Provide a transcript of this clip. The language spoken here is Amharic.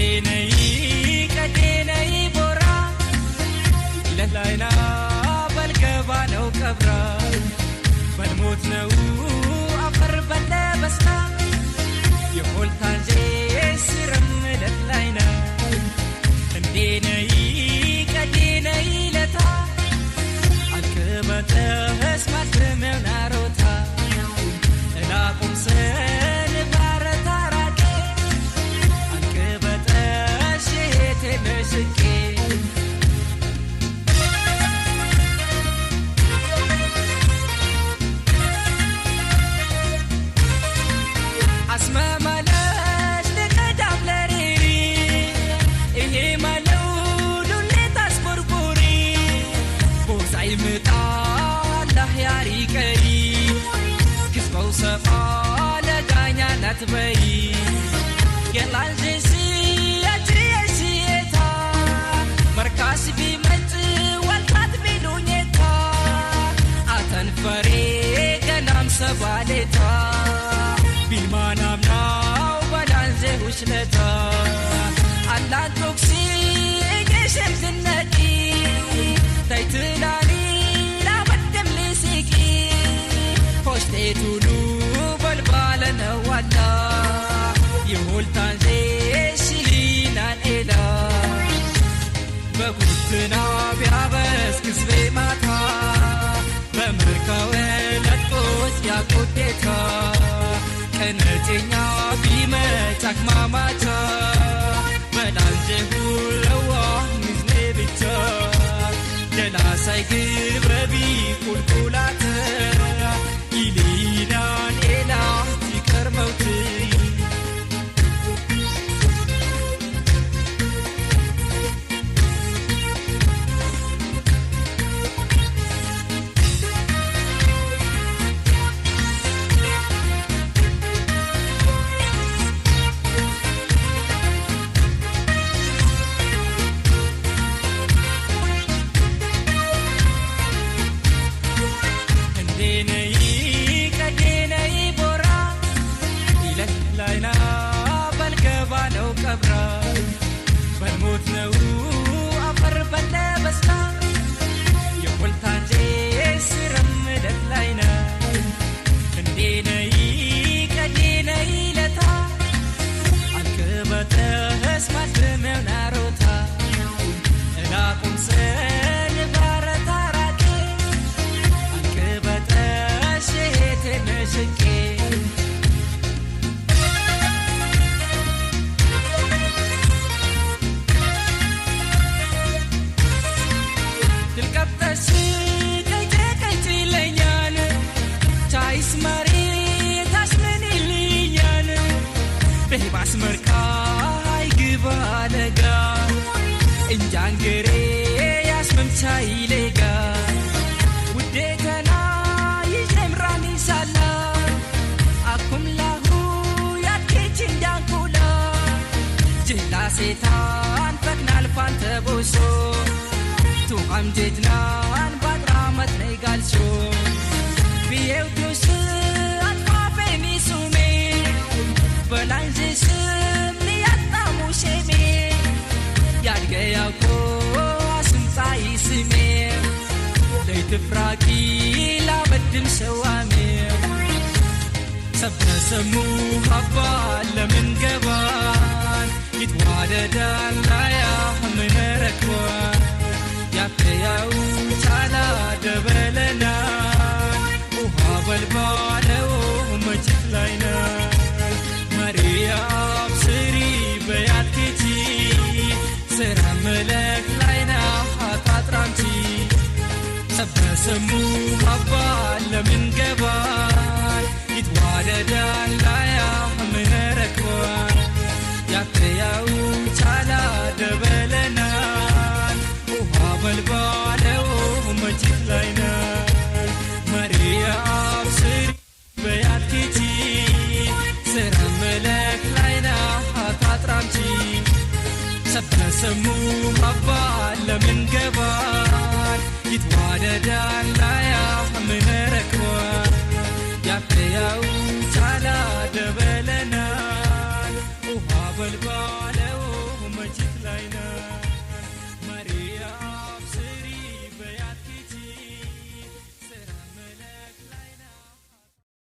እንዴነይ ቀዴነይ ቦራ ለላይና በልገባ ነው ቀብራ በልሞት ነው አፈር በለበስና የሆልታንጄ ስረም ለላይና እንዴነይ ቀዴነይ ለታ አልከበተስ ማትመው ናሮታ እላቁም ሰን ባረታ ራቄ አልከበተስ ሄቴ መስቄ አስማማለሽ ለቀዳም ለሪሪ ይሄ ማለው ዱሌት አስቆርቆሪ ቦዛይ ምጣ አላህ ያሪቀይ ክስበው ሰፋ ለዳኛ ናትበይ የላልጅሲ ያችየሲየታ መርካስ ቢመጭ ወልታት ቢሉኝታ አተንፈሬ ገናም ሰባሌታ ቢልማናምናው ባላንዜ ውሽለታ አላን ቶክሲ እጌሸም ዝነቂ ታይትላኒ ላበደም ልስቂ ሆሽቴቱሉ በልባለ ነዋላ የሆልታንዜ ሽሊናን ኤላ በጉትና ቢያበስ ክስቤ ማታ በምርካወ ለጥቆት ያቆዴታ ከነቴኛ ቢመጫክ ማማቻ በላንጀ ሁለዋ ምዝኔ ብቻ ለላሳይ ግብረቢ ቁልቁላት ኢሊናን ኤላ ይቀርመውት በልሞት ነው አፈር በለበስና የሆልታንጄ ስረም ለላይና እንዴነይ ቀዴነይ ለታ አልከበተስ ማትመው ናሮታ እላቁም ሰን ባረታ ራቄ አልከበተስ ሄቴ መስቄ ባስመርካይ ግባለጋ እንጃንገሬ ያስመምቻይ ሌጋ ውዴተና ይጀምራኒ ሳላ አኩም ላሁ ያትኬች እንዳንኩላ ጅላሴታን ፈቅናል ፋንተ ቦሶ ቱቃም ጀትናን ባጥራመት ነይ ጋልሾ ቢየው ዱስ አጥፋፌኒ ሱሜ በላንጄ ስም ሊያጣሙ ሼሜ ያድገያኮ አስምጻይ ስሜ ለይትፍራቂ ላበድም ሰዋሜ ሰብተሰሙ ሀባ ለምን ገባን ይትዋደዳን ላያ ምነረክዋን ያከያው ቻላ ደበለናን ውሃ በልባለው መችት ላይና ማርያም ስሪ በያትኬቲ ስራ መለክ ላይና አታጥራምቲ ሰብተሰሙ ሀባ ለምን ገባን ይትዋደዳን ላያ ምነረክዋን ያከያው ቻላ ደበለናን ውሃ በልባለው መችት ላይና ማርያም ስሪ በያትኬቲ ስራ መለክ ላይና አታጥራምቲ ሰብተሰሙ ሀባ ለምን ገባን ይትዋደዳን